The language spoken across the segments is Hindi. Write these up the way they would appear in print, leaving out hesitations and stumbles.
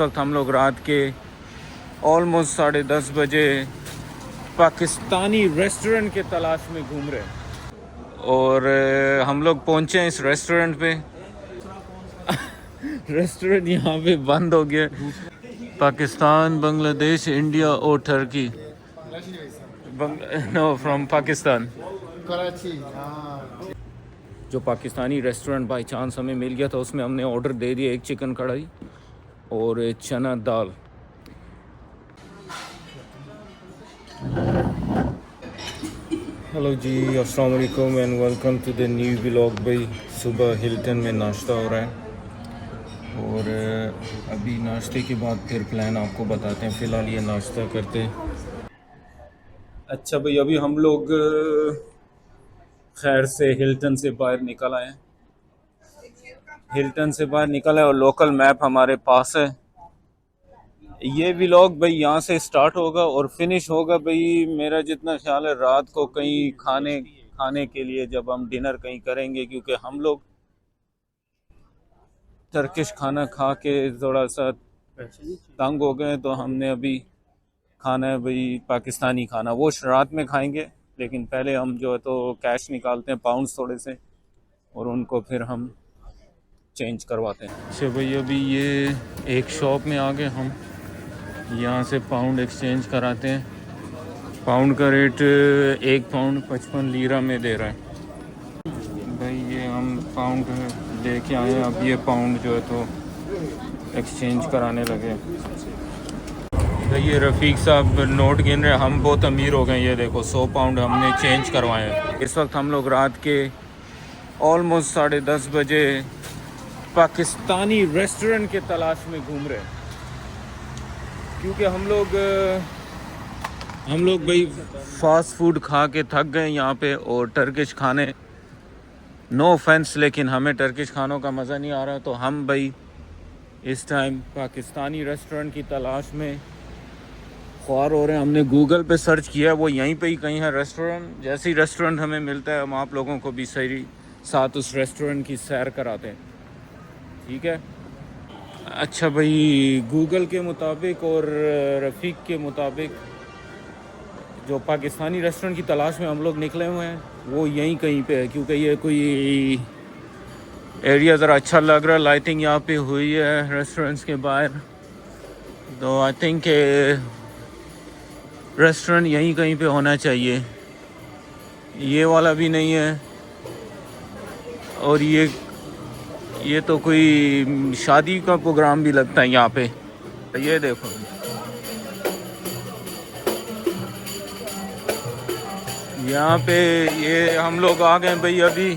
इस वक्त हम लोग रात के ऑलमोस्ट 10:30 बजे पाकिस्तानी रेस्टोरेंट के तलाश में घूम रहे हैं और हम लोग पहुंचे हैं इस रेस्टोरेंट पे। रेस्टोरेंट यहाँ पे बंद हो गया। पाकिस्तान, बांग्लादेश, इंडिया और Turkey. No, from Pakistan, Karachi. जो पाकिस्तानी रेस्टोरेंट बाई चांस हमें मिल गया था, उसमें हमने ऑर्डर दे दिया एक चिकन कढ़ाई और एक चना दाल। हेलो जी, अस्सलाम वालेकुम and welcome to the new vlog. भाई सुबह हिल्टन में नाश्ता हो रहा है और अभी नाश्ते के बाद फिर प्लान आपको बताते हैं। फ़िलहाल ये नाश्ता करते हैं। अच्छा भाई, अभी हम लोग खैर से हिल्टन से बाहर निकल आए हैं। हिल्टन से बाहर निकल आए और लोकल मैप हमारे पास है। ये व्लॉग भाई यहाँ से स्टार्ट होगा और फिनिश होगा भाई, मेरा जितना ख्याल है, रात को कहीं खाने के लिए जब हम डिनर कहीं करेंगे, क्योंकि हम लोग टर्किश खाना खा के थोड़ा सा तंग हो गए, तो हमने अभी खाना है भाई पाकिस्तानी खाना। वो रात में खाएंगे, लेकिन पहले हम जो है तो कैश निकालते हैं, पाउंड्स थोड़े से, और उनको फिर हम चेंज करवाते हैं। अच्छा भाई, अभी ये एक शॉप में आ गए हम। यहाँ से पाउंड एक्सचेंज कराते हैं। पाउंड का रेट 1 पाउंड 55 लीरा में दे रहा है भाई। ये हम पाउंड लेके आए हैं, अब ये पाउंड जो है तो एक्सचेंज कराने लगे भाई। ये रफ़ीक साहब नोट गिन रहे हैं। हम बहुत अमीर हो गए। ये देखो 100 पाउंड हमने चेंज करवाए हैं। इस वक्त हम लोग रात के ऑलमोस्ट 10:30 बजे पाकिस्तानी रेस्टोरेंट के तलाश में घूम रहे हैं, क्योंकि हम लोग भाई फास्ट फूड खा के थक गए यहाँ पे। और टर्किश खाने, नो ऑफेंस, लेकिन हमें टर्किश खानों का मज़ा नहीं आ रहा, तो हम भाई इस टाइम पाकिस्तानी रेस्टोरेंट की तलाश में ख्वार हो रहे हैं। हमने गूगल पे सर्च किया, वो यहीं पे ही कहीं है रेस्टोरेंट। जैसे ही रेस्टोरेंट हमें मिलता है, हम आप लोगों को भी सही साथ उस रेस्टोरेंट की सैर कराते हैं, ठीक है। अच्छा भाई, गूगल के मुताबिक और रफ़ीक के मुताबिक जो पाकिस्तानी रेस्टोरेंट की तलाश में हम लोग निकले हुए हैं, वो यहीं कहीं पे है, क्योंकि ये कोई एरिया ज़रा अच्छा लग रहा है। लाइटिंग यहाँ पे हुई है रेस्टोरेंट्स के बाहर, तो आई थिंक रेस्टोरेंट यहीं कहीं पे होना चाहिए। ये वाला भी नहीं है, और ये तो कोई शादी का प्रोग्राम भी लगता है यहाँ पे। ये देखो, यहाँ पे ये हम लोग आ गए भाई अभी।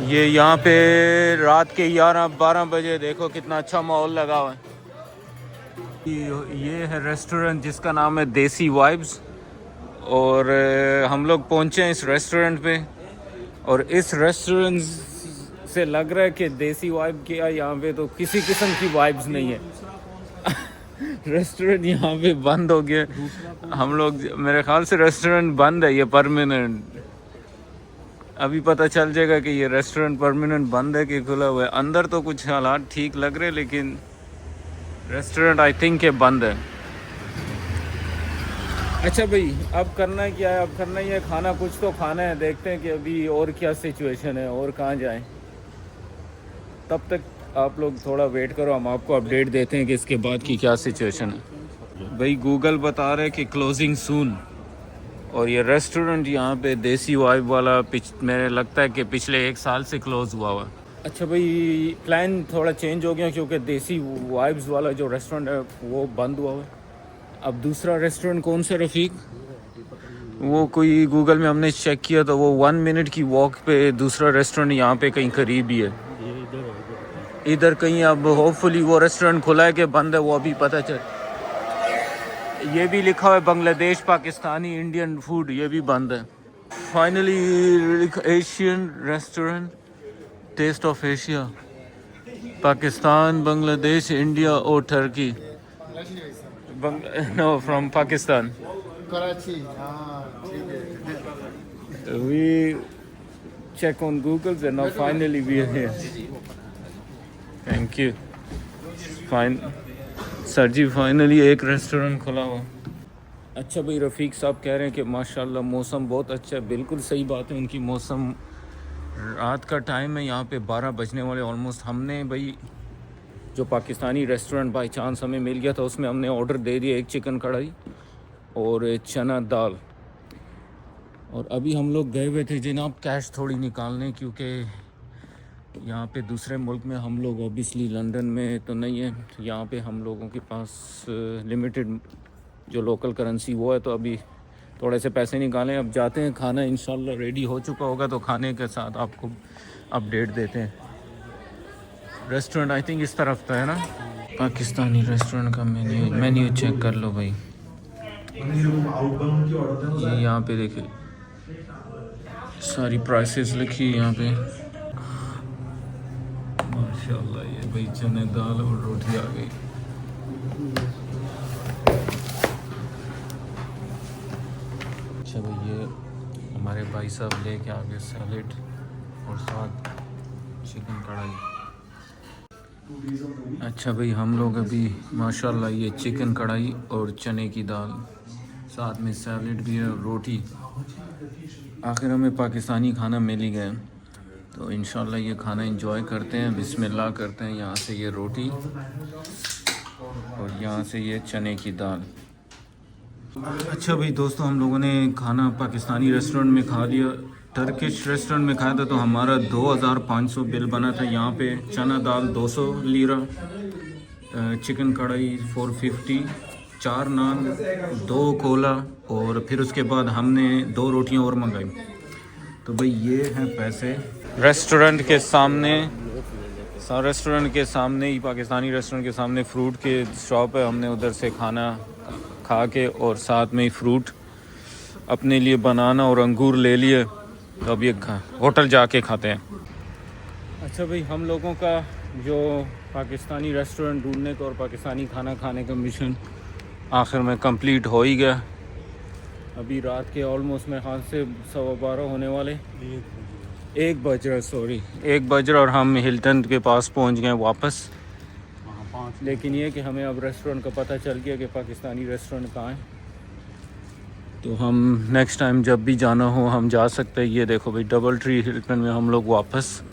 ये यहाँ पे रात के 11-12 बजे देखो कितना अच्छा माहौल लगा हुआ है। ये है रेस्टोरेंट जिसका नाम है देसी वाइब्स, और हम लोग पहुँचे हैं इस रेस्टोरेंट पे। और इस रेस्टोरेंट से लग रहा है कि देसी वाइब किया, यहाँ पे तो किसी किस्म की वाइब्स नहीं है। रेस्टोरेंट यहाँ पे बंद हो गया। हम लोग, मेरे ख्याल से रेस्टोरेंट बंद है, ये परमानेंट। अभी पता चल जाएगा कि ये रेस्टोरेंट परमानेंट बंद है कि खुला हुआ है। अंदर तो कुछ हालात ठीक लग रहे, लेकिन रेस्टोरेंट आई थिंक ये बंद है। अच्छा भाई, अब करना क्या है? अब करना ही है, खाना कुछ तो खाना है। देखते हैं कि अभी और क्या सिचुएशन है और कहाँ जाएं। तब तक आप लोग थोड़ा वेट करो, हम आपको अपडेट देते हैं कि इसके बाद की क्या सिचुएशन है। भाई गूगल बता रहे कि क्लोजिंग सून, और ये रेस्टोरेंट यहाँ पे देसी वाइब वाला मेरे लगता है कि पिछले 1 साल से क्लोज़ हुआ। अच्छा भाई, प्लान थोड़ा चेंज हो गया, क्योंकि देसी वाइब्स वाला जो रेस्टोरेंट है वो बंद हुआ है। अब दूसरा रेस्टोरेंट कौन सा रफ़ीक? वो कोई गूगल में हमने चेक किया तो वो 1 मिनट की वॉक पे दूसरा रेस्टोरेंट यहाँ पे कहीं करीब ही है। इधर कहीं। अब होपफुली वो रेस्टोरेंट खुला है कि बंद है, वो अभी पता चल। ये भी लिखा हुआ है बांग्लादेश, पाकिस्तानी, इंडियन फूड, ये भी बंद है। Finally Asian restaurant, taste of Asia, Pakistan, Bangladesh, India और Turkey. No, from Pakistan, Karachi. ठीक है। we check on Google and now finally we are here. Thank you. Fine. Sir ji finally एक रेस्टोरेंट खुला हुआ। अच्छा भाई, रफ़ीक साहब कह रहे हैं कि माशाल्लाह मौसम बहुत अच्छा है। बिल्कुल सही बात है उनकी। मौसम रात का टाइम है, यहाँ पे 12 बजने वाले ऑलमोस्ट। हमने भाई जो पाकिस्तानी रेस्टोरेंट बाई चांस हमें मिल गया था, उसमें हमने ऑर्डर दे दिया 1 चिकन कढ़ाई और चना दाल। और अभी हम लोग गए हुए थे जनाब कैश थोड़ी निकालने, क्योंकि यहाँ पे दूसरे मुल्क में हम लोग ऑब्वियसली लंदन में तो नहीं है, यहाँ पे हम लोगों के पास लिमिटेड जो लोकल करेंसी वो है, तो अभी थोड़े से पैसे निकालें। अब जाते हैं, खाना इंशाल्लाह रेडी हो चुका होगा तो खाने के साथ आपको अपडेट देते हैं। रेस्टोरेंट आई थिंक इस तरफ था है ना। पाकिस्तानी रेस्टोरेंट का मेन्यू चेक कर लो भाई। ये यहाँ पे देखिए सारी प्राइसेस लिखी है यहाँ पे माशाल्लाह। ये भाई चने दाल और रोटी आ गई। अच्छा भाई, ये हमारे भाई साहब लेके आ गए सैलेड और साथ चिकन कढ़ाई। अच्छा भाई, हम लोग अभी माशाल्लाह ये चिकन कढ़ाई और चने की दाल, साथ में सैलेड भी है और रोटी। आखिर हमें पाकिस्तानी खाना मिल ही गया, तो इंशाल्लाह ये खाना एंजॉय करते हैं। बिस्मिल्लाह करते हैं। यहाँ से ये रोटी और यहाँ से ये चने की दाल। अच्छा भाई दोस्तों, हम लोगों ने खाना पाकिस्तानी रेस्टोरेंट में खा लिया। टर्किश रेस्टोरेंट में खाया था तो हमारा 2500 बिल बना था। यहाँ पे चना दाल 200 लीरा, चिकन कढ़ाई 450, 4 नान, 2 कोला और फिर उसके बाद हमने 2 रोटियाँ और मंगाई। तो भाई ये हैं पैसे। रेस्टोरेंट के सामने ही, पाकिस्तानी रेस्टोरेंट के सामने फ्रूट के शॉप है। हमने उधर से खाना खा के और साथ में ही फ्रूट अपने लिए बनाना और अंगूर ले लिए, तो अब ये होटल जाके खाते हैं। अच्छा भाई, हम लोगों का जो पाकिस्तानी रेस्टोरेंट ढूंढने का और पाकिस्तानी खाना खाने का मिशन आखिर में कंप्लीट हो ही गया। अभी रात के ऑलमोस्ट मेरे ख्याल से 12:15 होने वाले, 1 बज रहा, सॉरी 1 बज रहा और हम हिल्टन के पास पहुंच गए वापस। लेकिन ये कि हमें अब रेस्टोरेंट का पता चल गया कि पाकिस्तानी रेस्टोरेंट कहाँ है, तो हम नेक्स्ट टाइम जब भी जाना हो हम जा सकते हैं। ये देखो भाई, डबल ट्री हिल्टन में हम लोग वापस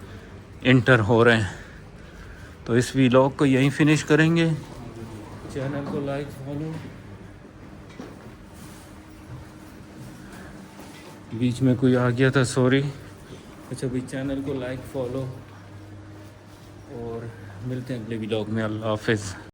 इंटर हो रहे हैं। तो इस व्लॉग को यहीं फिनिश करेंगे। चैनल को लाइक फॉलो, बीच में कोई आ गया था सॉरी। अच्छा भाई, चैनल को लाइक फॉलो और मिलते हैं अगले व्लॉग में। अल्लाह हाफिज़।